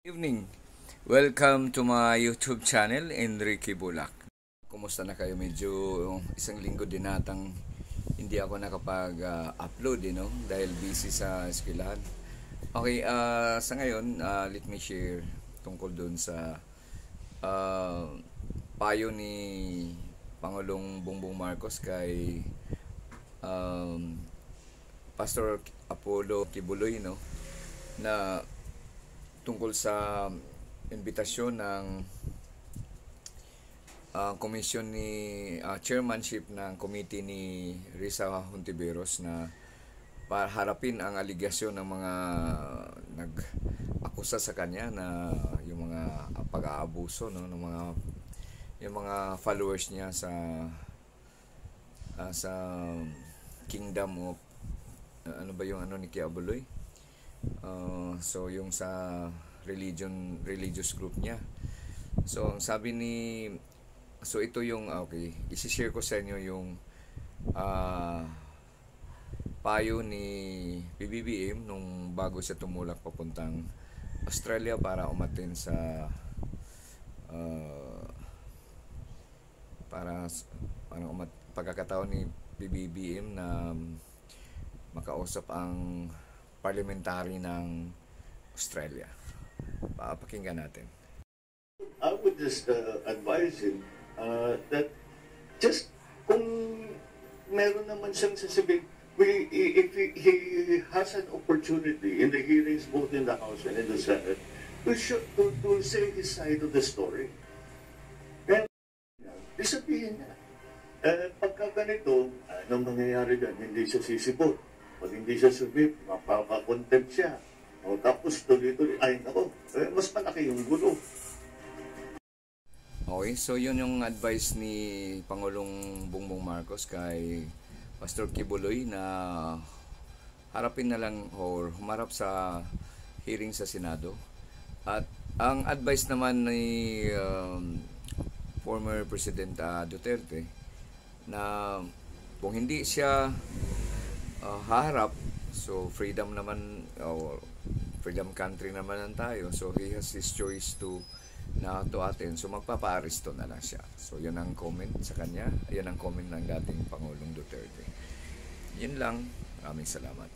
Evening. Welcome to my YouTube channel, Enrique Bulak. Kumusta na kayo? Medyo isang linggo din natang hindi ako nakapag-upload, dahil busy sa eskwelahan. Okay, sa ngayon, let me share tungkol dun sa payo ni Pangulong Bongbong Marcos kay Pastor Apollo Kibuloy, na tungkol sa imbitasyon ng komisyon ni chairmanship ng committee ni Risa Hontiveros na para harapin ang aligasyon ng mga nag-akusa sa kanya na yung mga pag-aabuso ng yung mga followers niya sa kingdom of ano ba yung ni Kiabuloy. So yung sa religious group niya. So ang sabi so ito yung i-share ko sa inyo yung payo ni PBBM nung bago siya tumulak papuntang Australia para umattend sa pagkakataon ni PBBM na makausap ang parliamentary ng Australia. Pakinggan natin. I would just advise him that just kung meron naman siyang sasabihin, if he has an opportunity in the hearings both in the House and in the Senate to say his side of the story. And isabihin niya. Pagka ganito, anong mangyayari dyan? Hindi siya sisipot. Pag hindi siya submit, mapapa-contempt siya. O tapos tuloy-tuloy, mas malaki yung gulo. Okay, so yun yung advice ni Pangulong Bongbong Marcos kay Pastor Kibuloy na harapin na lang or humarap sa hearing sa Senado. At ang advice naman ni former President Duterte na kung hindi siya haharap, so freedom country naman tayo, so he has his choice to attend, so magpapa-aresto na lang siya. So yun ang comment sa kanya, yun ang comment ng dating Pangulong Duterte. Yun lang, maraming salamat.